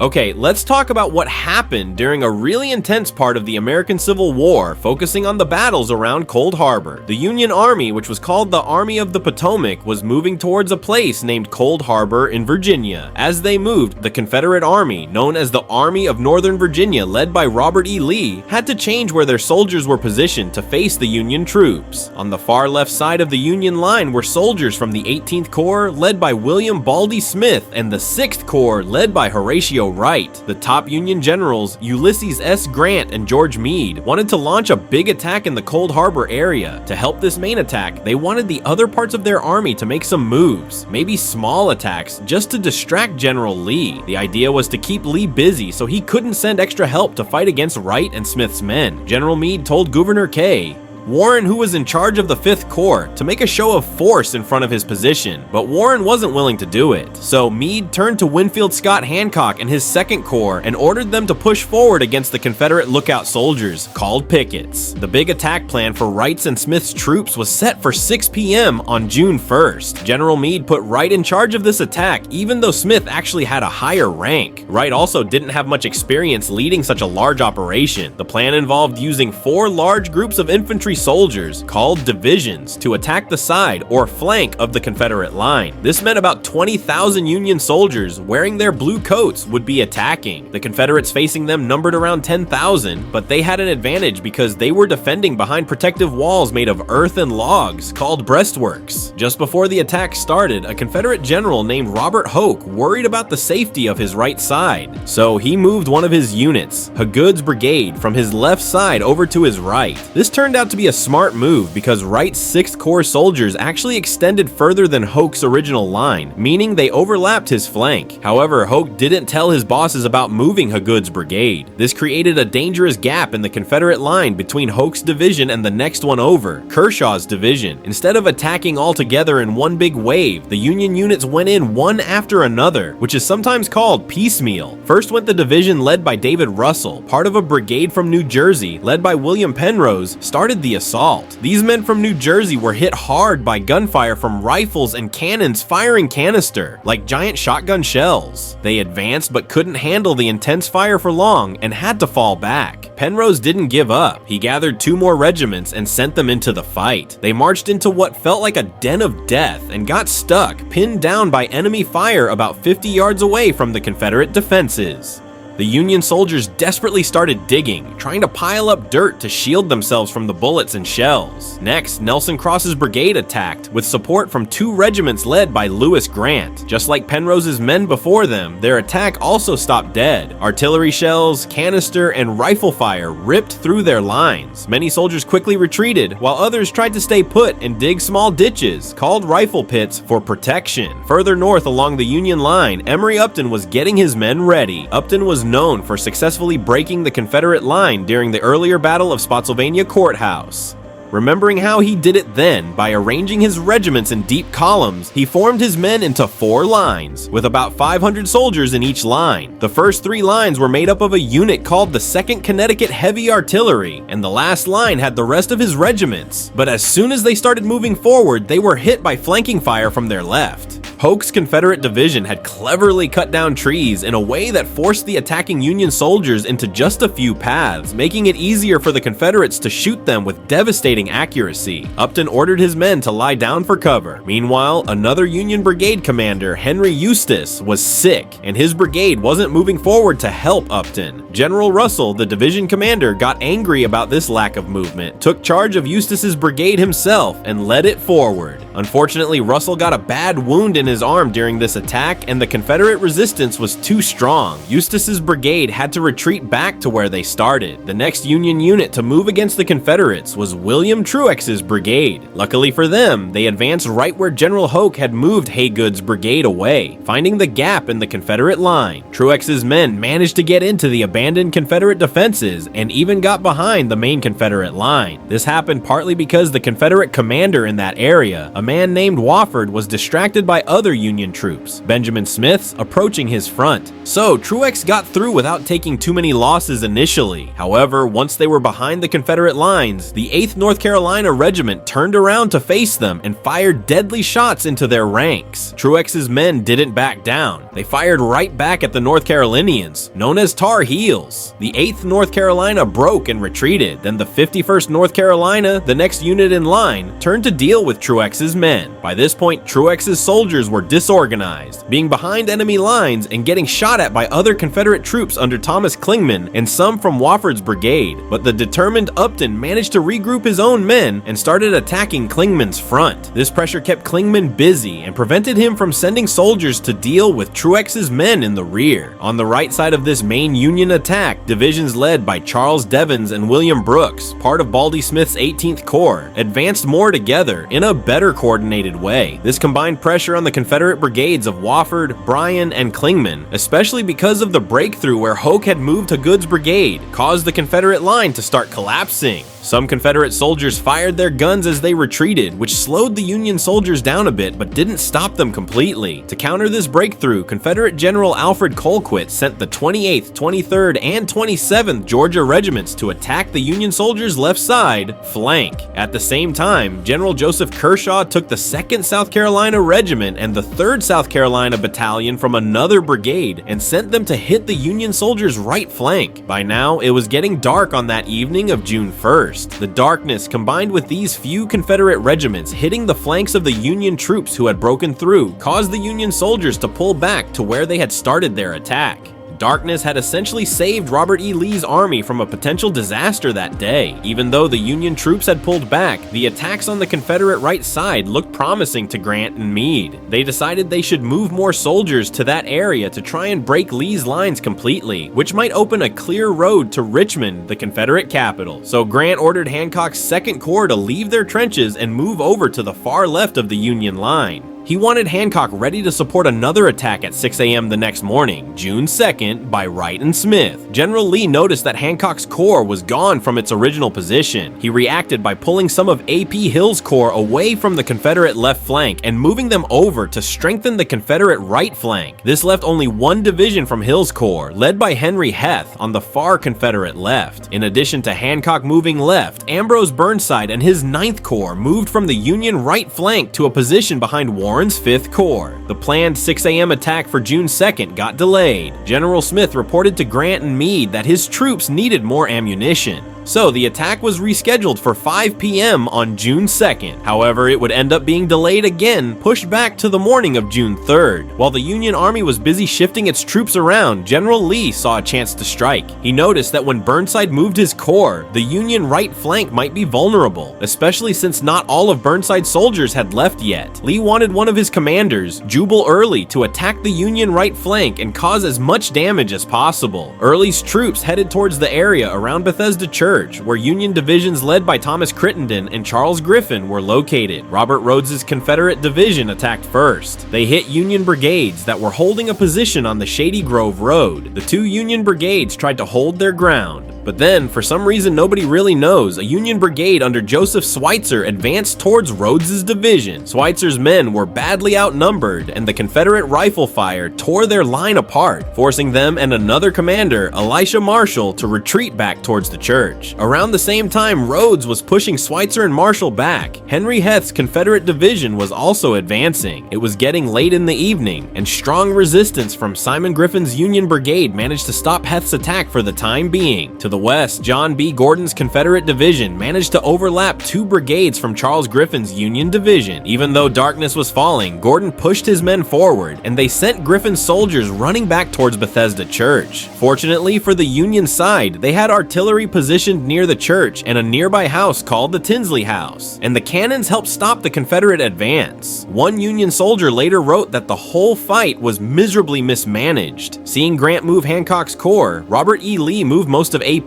Okay, let's talk about what happened during a really intense part of the American Civil War, focusing on the battles around Cold Harbor. The Union Army, which was called the Army of the Potomac, was moving towards a place named Cold Harbor in Virginia. As they moved, the Confederate Army, known as the Army of Northern Virginia, led by Robert E. Lee, had to change where their soldiers were positioned to face the Union troops. On the far left side of the Union line were soldiers from the 18th Corps, led by William Baldy Smith, and the 6th Corps, led by Horatio Wright. The top Union generals, Ulysses S. Grant and George Meade, wanted to launch a big attack in the Cold Harbor area. To help this main attack, they wanted the other parts of their army to make some moves, maybe small attacks, just to distract General Lee. The idea was to keep Lee busy so he couldn't send extra help to fight against Wright and Smith's men. General Meade told Governor K. Warren, who was in charge of the 5th Corps, to make a show of force in front of his position, but Warren wasn't willing to do it. So Meade turned to Winfield Scott Hancock and his 2nd Corps and ordered them to push forward against the Confederate lookout soldiers, called pickets. The big attack plan for Wright's and Smith's troops was set for 6 p.m. on June 1st. General Meade put Wright in charge of this attack, even though Smith actually had a higher rank. Wright also didn't have much experience leading such a large operation. The plan involved using 4 large groups of infantry soldiers, called divisions, to attack the side or flank of the Confederate line. This meant about 20,000 Union soldiers wearing their blue coats would be attacking. The Confederates facing them numbered around 10,000, but they had an advantage because they were defending behind protective walls made of earth and logs, called breastworks. Just before the attack started, a Confederate general named Robert Hoke worried about the safety of his right side, so he moved one of his units, Hagood's brigade, from his left side over to his right. This turned out to be a smart move because Wright's 6th Corps soldiers actually extended further than Hoke's original line, meaning they overlapped his flank. However, Hoke didn't tell his bosses about moving Hagood's brigade. This created a dangerous gap in the Confederate line between Hoke's division and the next one over, Kershaw's division. Instead of attacking all together in one big wave, the Union units went in one after another, which is sometimes called piecemeal. First went the division led by David Russell, part of a brigade from New Jersey, led by William Penrose, started the assault. These men from New Jersey were hit hard by gunfire from rifles and cannons firing canister, like giant shotgun shells. They advanced but couldn't handle the intense fire for long and had to fall back. Penrose didn't give up. He gathered 2 more regiments and sent them into the fight. They marched into what felt like a den of death and got stuck, pinned down by enemy fire about 50 yards away from the Confederate defenses. The Union soldiers desperately started digging, trying to pile up dirt to shield themselves from the bullets and shells. Next, Nelson Cross's brigade attacked, with support from 2 regiments led by Lewis Grant. Just like Penrose's men before them, their attack also stopped dead. Artillery shells, canister, and rifle fire ripped through their lines. Many soldiers quickly retreated, while others tried to stay put and dig small ditches, called rifle pits, for protection. Further north along the Union line, Emory Upton was getting his men ready. Upton was known for successfully breaking the Confederate line during the earlier Battle of Spotsylvania Courthouse. Remembering how he did it then, by arranging his regiments in deep columns, he formed his men into 4 lines, with about 500 soldiers in each line. The first 3 lines were made up of a unit called the 2nd Connecticut Heavy Artillery, and the last line had the rest of his regiments. But as soon as they started moving forward, they were hit by flanking fire from their left. Hoke's Confederate division had cleverly cut down trees in a way that forced the attacking Union soldiers into just a few paths, making it easier for the Confederates to shoot them with devastating accuracy. Upton ordered his men to lie down for cover. Meanwhile, another Union brigade commander, Henry Eustis, was sick, and his brigade wasn't moving forward to help Upton. General Russell, the division commander, got angry about this lack of movement, took charge of Eustis's brigade himself, and led it forward. Unfortunately, Russell got a bad wound in his arm during this attack, and the Confederate resistance was too strong. Eustis's brigade had to retreat back to where they started. The next Union unit to move against the Confederates was William Truex's brigade. Luckily for them, they advanced right where General Hoke had moved Haygood's brigade away, finding the gap in the Confederate line. Truex's men managed to get into the abandoned Confederate defenses and even got behind the main Confederate line. This happened partly because the Confederate commander in that area, a a man named Wofford was distracted by other Union troops, Benjamin Smith's, approaching his front. So Truex got through without taking too many losses initially. However, once they were behind the Confederate lines, the 8th North Carolina Regiment turned around to face them and fired deadly shots into their ranks. Truex's men didn't back down. They fired right back at the North Carolinians, known as Tar Heels. The 8th North Carolina broke and retreated. Then the 51st North Carolina, the next unit in line, turned to deal with Truex's men. By this point, Truex's soldiers were disorganized, being behind enemy lines and getting shot at by other Confederate troops under Thomas Clingman and some from Wofford's brigade. But the determined Upton managed to regroup his own men and started attacking Clingman's front. This pressure kept Clingman busy and prevented him from sending soldiers to deal with Truex's men in the rear. On the right side of this main Union attack, divisions led by Charles Devens and William Brooks, part of Baldy Smith's 18th Corps, advanced more together in a better coordinated way. This combined pressure on the Confederate brigades of Wofford, Bryan, and Clingman, especially because of the breakthrough where Hoke had moved to Good's brigade, caused the Confederate line to start collapsing. Some Confederate soldiers fired their guns as they retreated, which slowed the Union soldiers down a bit but didn't stop them completely. To counter this breakthrough, Confederate General Alfred Colquitt sent the 28th, 23rd, and 27th Georgia regiments to attack the Union soldiers' left side flank. At the same time, General Joseph Kershaw took the 2nd South Carolina Regiment and the 3rd South Carolina Battalion from another brigade and sent them to hit the Union soldiers' right flank. By now, it was getting dark on that evening of June 1st. The darkness, combined with these few Confederate regiments hitting the flanks of the Union troops who had broken through, caused the Union soldiers to pull back to where they had started their attack. Darkness had essentially saved Robert E. Lee's army from a potential disaster that day. Even though the Union troops had pulled back, the attacks on the Confederate right side looked promising to Grant and Meade. They decided they should move more soldiers to that area to try and break Lee's lines completely, which might open a clear road to Richmond, the Confederate capital. So Grant ordered Hancock's 2nd Corps to leave their trenches and move over to the far left of the Union line. He wanted Hancock ready to support another attack at 6 a.m. the next morning, June 2nd, by Wright and Smith. General Lee noticed that Hancock's corps was gone from its original position. He reacted by pulling some of A.P. Hill's corps away from the Confederate left flank and moving them over to strengthen the Confederate right flank. This left only one division from Hill's corps, led by Henry Heth, on the far Confederate left. In addition to Hancock moving left, Ambrose Burnside and his 9th Corps moved from the Union right flank to a position behind Warren's 5th Corps. The planned 6 a.m. attack for June 2nd got delayed. General Smith reported to Grant and Meade that his troops needed more ammunition. So the attack was rescheduled for 5 p.m. on June 2nd. However, it would end up being delayed again, pushed back to the morning of June 3rd. While the Union Army was busy shifting its troops around, General Lee saw a chance to strike. He noticed that when Burnside moved his corps, the Union right flank might be vulnerable, especially since not all of Burnside's soldiers had left yet. Lee wanted one of his commanders, Jubal Early, to attack the Union right flank and cause as much damage as possible. Early's troops headed towards the area around Bethesda Church, where Union divisions led by Thomas Crittenden and Charles Griffin were located. Robert Rhodes's Confederate division attacked first. They hit Union brigades that were holding a position on the Shady Grove Road. The two Union brigades tried to hold their ground. But then, for some reason nobody really knows, a Union brigade under Joseph Schweitzer advanced towards Rhodes's division. Schweitzer's men were badly outnumbered, and the Confederate rifle fire tore their line apart, forcing them and another commander, Elisha Marshall, to retreat back towards the church. Around the same time, Rhodes was pushing Schweitzer and Marshall back. Henry Heth's Confederate division was also advancing. It was getting late in the evening, and strong resistance from Simon Griffin's Union brigade managed to stop Heth's attack for the time being. To the west, John B. Gordon's Confederate division managed to overlap two brigades from Charles Griffin's Union division. Even though darkness was falling, Gordon pushed his men forward, and they sent Griffin's soldiers running back towards Bethesda Church. Fortunately for the Union side, they had artillery positioned near the church and a nearby house called the Tinsley House, and the cannons helped stop the Confederate advance. One Union soldier later wrote that the whole fight was miserably mismanaged. Seeing Grant move Hancock's corps, Robert E. Lee moved most of AP.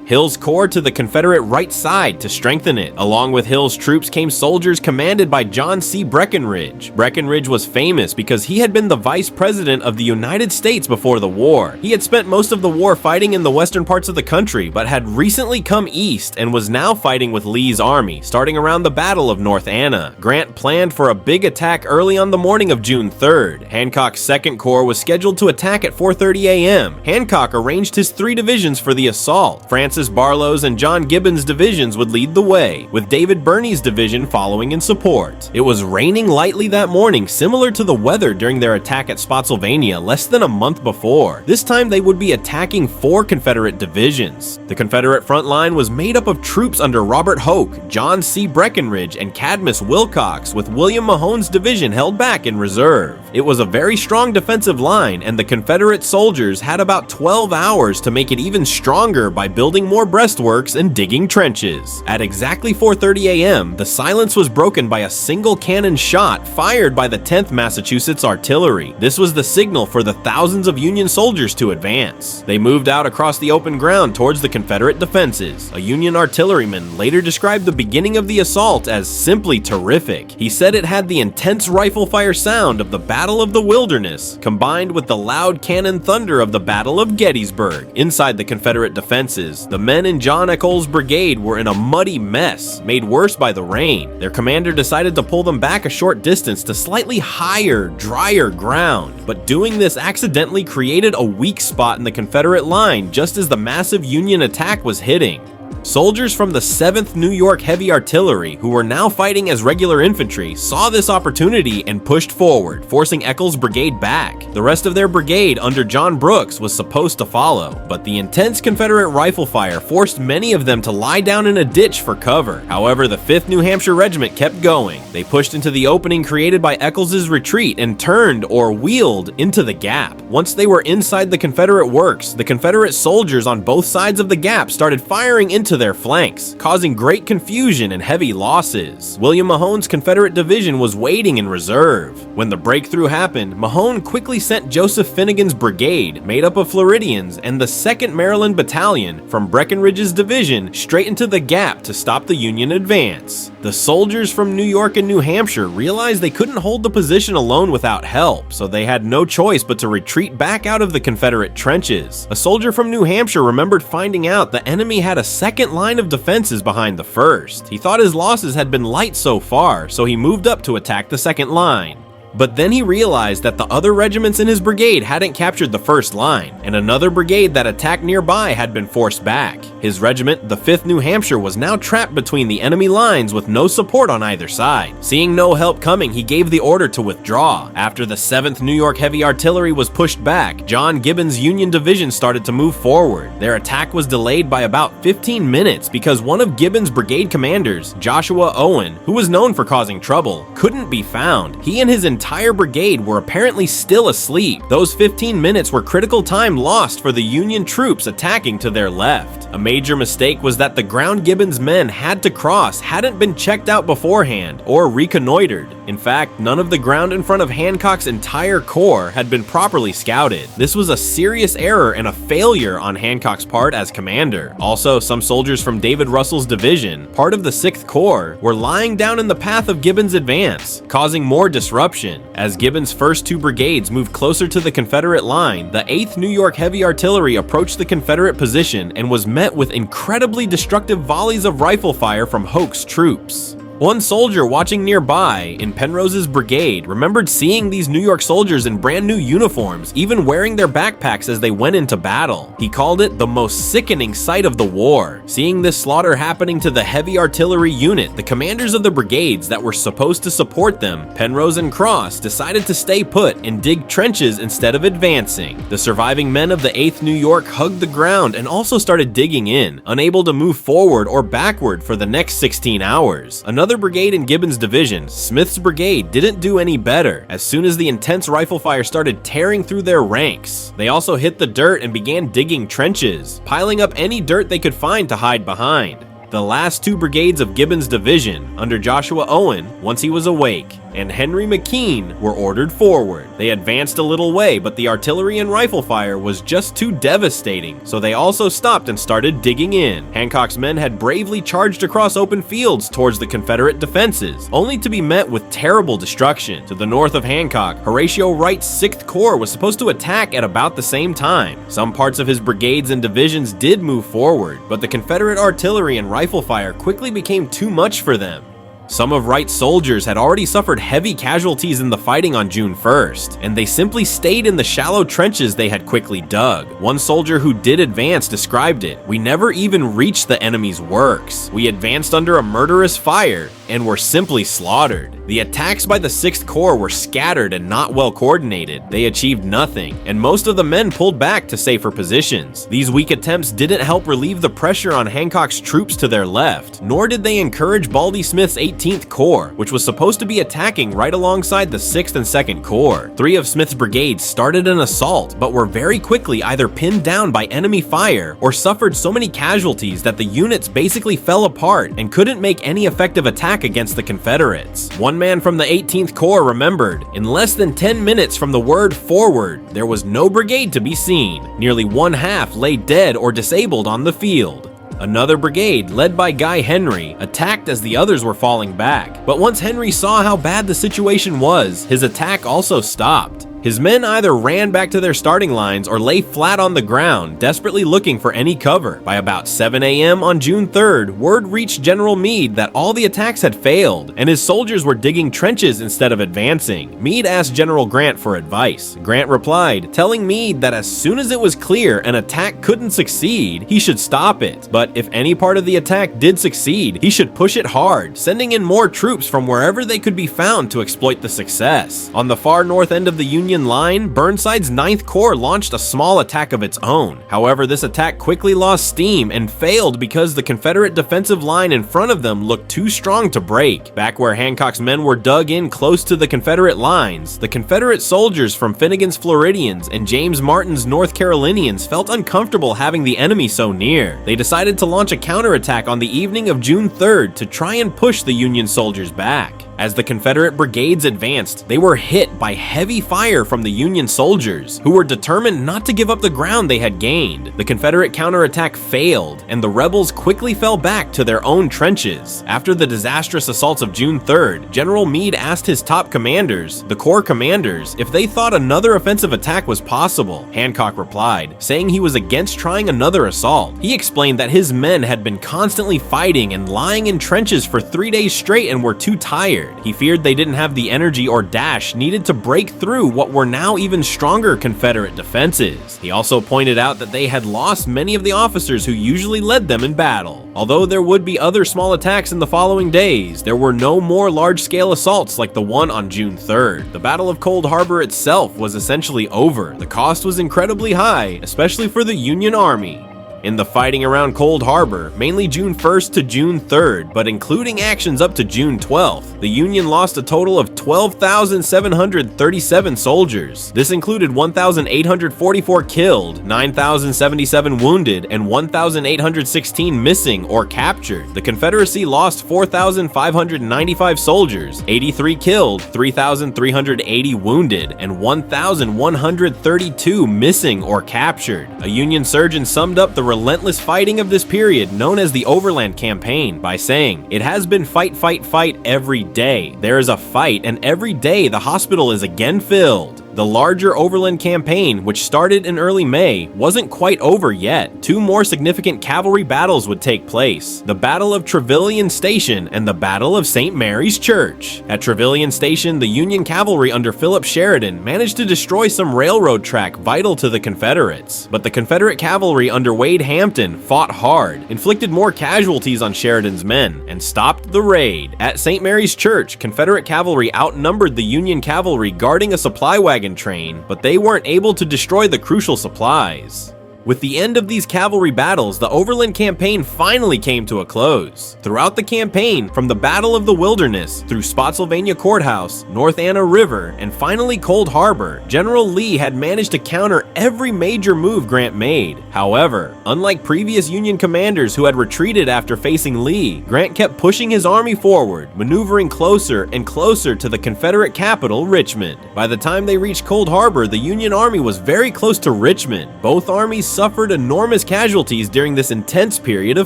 Hill's corps to the Confederate right side to strengthen it. Along with Hill's troops came soldiers commanded by John C. Breckinridge. Breckinridge was famous because he had been the vice president of the United States before the war. He had spent most of the war fighting in the western parts of the country, but had recently come east and was now fighting with Lee's army, starting around the Battle of North Anna. Grant planned for a big attack early on the morning of June 3rd. Hancock's 2nd Corps was scheduled to attack at 4:30 a.m. Hancock arranged his 3 divisions for the assault. Francis Barlow's and John Gibbon's divisions would lead the way, with David Birney's division following in support. It was raining lightly that morning, similar to the weather during their attack at Spotsylvania less than a month before. This time they would be attacking 4 Confederate divisions. The Confederate front line was made up of troops under Robert Hoke, John C. Breckinridge, and Cadmus Wilcox, with William Mahone's division held back in reserve. It was a very strong defensive line, and the Confederate soldiers had about 12 hours to make it even stronger by building more breastworks and digging trenches. At exactly 4:30 a.m., the silence was broken by a single cannon shot fired by the 10th Massachusetts Artillery. This was the signal for the thousands of Union soldiers to advance. They moved out across the open ground towards the Confederate defenses. A Union artilleryman later described the beginning of the assault as simply terrific. He said it had the intense rifle fire sound of the Battle of the Wilderness, combined with the loud cannon thunder of the Battle of Gettysburg. Inside the Confederate defenses, the men in John Echols' brigade were in a muddy mess, made worse by the rain. Their commander decided to pull them back a short distance to slightly higher, drier ground, but doing this accidentally created a weak spot in the Confederate line just as the massive Union attack was hitting. Soldiers from the 7th New York Heavy Artillery, who were now fighting as regular infantry, saw this opportunity and pushed forward, forcing Echols' brigade back. The rest of their brigade under John Brooks was supposed to follow, but the intense Confederate rifle fire forced many of them to lie down in a ditch for cover. However, the 5th New Hampshire Regiment kept going. They pushed into the opening created by Echols' retreat and turned or wheeled into the gap. Once they were inside the Confederate works, the Confederate soldiers on both sides of the gap started firing into their flanks, causing great confusion and heavy losses. William Mahone's Confederate division was waiting in reserve. When the breakthrough happened, Mahone quickly sent Joseph Finnegan's brigade, made up of Floridians, and the 2nd Maryland Battalion from Breckinridge's division straight into the gap to stop the Union advance. The soldiers from New York and New Hampshire realized they couldn't hold the position alone without help, so they had no choice but to retreat back out of the Confederate trenches. A soldier from New Hampshire remembered finding out the enemy had a second line of defenses behind the first. He thought his losses had been light so far, so he moved up to attack the second line. But then he realized that the other regiments in his brigade hadn't captured the first line, and another brigade that attacked nearby had been forced back. His regiment, the 5th New Hampshire, was now trapped between the enemy lines with no support on either side. Seeing no help coming, he gave the order to withdraw. After the 7th New York Heavy Artillery was pushed back, John Gibbon's Union division started to move forward. Their attack was delayed by about 15 minutes because one of Gibbon's brigade commanders, Joshua Owen, who was known for causing trouble, couldn't be found. He and his entire brigade were apparently still asleep. Those 15 minutes were critical time lost for the Union troops attacking to their left. A major mistake was that the ground Gibbon's men had to cross hadn't been checked out beforehand or reconnoitered. In fact, none of the ground in front of Hancock's entire corps had been properly scouted. This was a serious error and a failure on Hancock's part as commander. Also, some soldiers from David Russell's division, part of the 6th Corps, were lying down in the path of Gibbon's advance, causing more disruption. As Gibbon's first 2 brigades moved closer to the Confederate line, the 8th New York Heavy Artillery approached the Confederate position and was met with incredibly destructive volleys of rifle fire from Hoke's troops. One soldier watching nearby in Penrose's brigade remembered seeing these New York soldiers in brand new uniforms, even wearing their backpacks as they went into battle. He called it the most sickening sight of the war. Seeing this slaughter happening to the heavy artillery unit, the commanders of the brigades that were supposed to support them, Penrose and Cross, decided to stay put and dig trenches instead of advancing. The surviving men of the 8th New York hugged the ground and also started digging in, unable to move forward or backward for the next 16 hours. Another brigade in Gibbon's division, Smith's brigade, didn't do any better as soon as the intense rifle fire started tearing through their ranks. They also hit the dirt and began digging trenches, piling up any dirt they could find to hide behind. The last 2 brigades of Gibbon's division, under Joshua Owen, once he was awake, and Henry McKean were ordered forward. They advanced a little way, but the artillery and rifle fire was just too devastating, so they also stopped and started digging in. Hancock's men had bravely charged across open fields towards the Confederate defenses, only to be met with terrible destruction. To the north of Hancock, Horatio Wright's 6th Corps was supposed to attack at about the same time. Some parts of his brigades and divisions did move forward, but the Confederate artillery and rifle fire quickly became too much for them. Some of Wright's soldiers had already suffered heavy casualties in the fighting on June 1st, and they simply stayed in the shallow trenches they had quickly dug. One soldier who did advance described it: "We never even reached the enemy's works. We advanced under a murderous fire and were simply slaughtered." The attacks by the 6th Corps were scattered and not well coordinated. They achieved nothing, and most of the men pulled back to safer positions. These weak attempts didn't help relieve the pressure on Hancock's troops to their left, nor did they encourage Baldy Smith's 18th Corps, which was supposed to be attacking right alongside the 6th and 2nd Corps. 3 of Smith's brigades started an assault, but were very quickly either pinned down by enemy fire or suffered so many casualties that the units basically fell apart and couldn't make any effective attack against the Confederates. One man from the 18th Corps remembered, "In less than 10 minutes from the word forward, there was no brigade to be seen. Nearly one half lay dead or disabled on the field." Another brigade, led by Guy Henry, attacked as the others were falling back. But once Henry saw how bad the situation was, his attack also stopped. His men either ran back to their starting lines or lay flat on the ground, desperately looking for any cover. By about 7 a.m. on June 3rd, word reached General Meade that all the attacks had failed, and his soldiers were digging trenches instead of advancing. Meade asked General Grant for advice. Grant replied, telling Meade that as soon as it was clear an attack couldn't succeed, he should stop it. But if any part of the attack did succeed, he should push it hard, sending in more troops from wherever they could be found to exploit the success. On the far north end of the Union line, Burnside's 9th Corps launched a small attack of its own. However, this attack quickly lost steam and failed because the Confederate defensive line in front of them looked too strong to break. Back where Hancock's men were dug in close to the Confederate lines, the Confederate soldiers from Finnegan's Floridians and James Martin's North Carolinians felt uncomfortable having the enemy so near. They decided to launch a counterattack on the evening of June 3rd to try and push the Union soldiers back. As the Confederate brigades advanced, they were hit by heavy fire from the Union soldiers, who were determined not to give up the ground they had gained. The Confederate counterattack failed, and the rebels quickly fell back to their own trenches. After the disastrous assaults of June 3rd, General Meade asked his top commanders, the Corps commanders, if they thought another offensive attack was possible. Hancock replied, saying he was against trying another assault. He explained that his men had been constantly fighting and lying in trenches for 3 days straight and were too tired. He feared they didn't have the energy or dash needed to break through what were now even stronger Confederate defenses. He also pointed out that they had lost many of the officers who usually led them in battle. Although there would be other small attacks in the following days, there were no more large-scale assaults like the one on June 3rd. The Battle of Cold Harbor itself was essentially over. The cost was incredibly high, especially for the Union Army. In the fighting around Cold Harbor, mainly June 1st to June 3rd, but including actions up to June 12th, the Union lost a total of 12,737 soldiers. This included 1,844 killed, 9,077 wounded, and 1,816 missing or captured. The Confederacy lost 4,595 soldiers, 83 killed, 3,380 wounded, and 1,132 missing or captured. A Union surgeon summed up the relentless fighting of this period, known as the Overland Campaign, by saying, "It has been fight, fight, fight every day. There is a fight, and every day the hospital is again filled." The larger Overland Campaign, which started in early May, wasn't quite over yet. 2 more significant cavalry battles would take place: the Battle of Trevilian Station and the Battle of St. Mary's Church. At Trevilian Station, the Union cavalry under Philip Sheridan managed to destroy some railroad track vital to the Confederates. But the Confederate cavalry under Wade Hampton fought hard, inflicted more casualties on Sheridan's men, and stopped the raid. At St. Mary's Church, Confederate cavalry outnumbered the Union cavalry guarding a supply wagon train, but they weren't able to destroy the crucial supplies. With the end of these cavalry battles, the Overland Campaign finally came to a close. Throughout the campaign, from the Battle of the Wilderness, through Spotsylvania Courthouse, North Anna River, and finally Cold Harbor, General Lee had managed to counter every major move Grant made. However, unlike previous Union commanders who had retreated after facing Lee, Grant kept pushing his army forward, maneuvering closer and closer to the Confederate capital, Richmond. By the time they reached Cold Harbor, the Union Army was very close to Richmond. Both armies suffered enormous casualties during this intense period of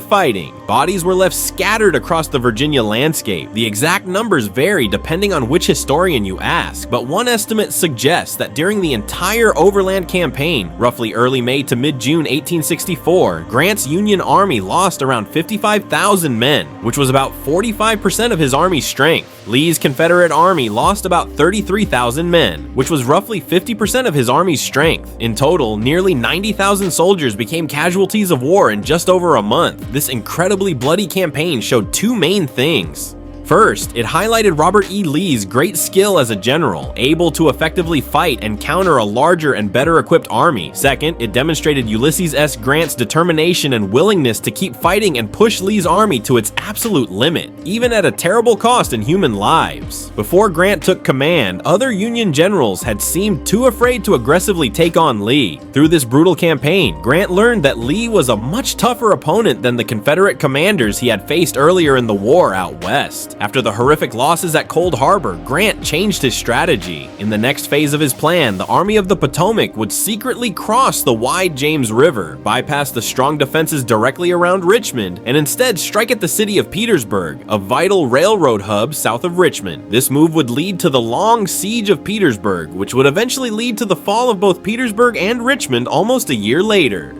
fighting. Bodies were left scattered across the Virginia landscape. The exact numbers vary depending on which historian you ask, but one estimate suggests that during the entire Overland Campaign, roughly early May to mid-June 1864, Grant's Union Army lost around 55,000 men, which was about 45% of his army's strength. Lee's Confederate Army lost about 33,000 men, which was roughly 50% of his army's strength. In total, nearly 90,000 soldiers became casualties of war in just over a month. This incredibly bloody campaign showed two main things. First, it highlighted Robert E. Lee's great skill as a general, able to effectively fight and counter a larger and better equipped army. Second, it demonstrated Ulysses S. Grant's determination and willingness to keep fighting and push Lee's army to its absolute limit, even at a terrible cost in human lives. Before Grant took command, other Union generals had seemed too afraid to aggressively take on Lee. Through this brutal campaign, Grant learned that Lee was a much tougher opponent than the Confederate commanders he had faced earlier in the war out west. After the horrific losses at Cold Harbor, Grant changed his strategy. In the next phase of his plan, the Army of the Potomac would secretly cross the wide James River, bypass the strong defenses directly around Richmond, and instead strike at the city of Petersburg, a vital railroad hub south of Richmond. This move would lead to the long siege of Petersburg, which would eventually lead to the fall of both Petersburg and Richmond almost a year later.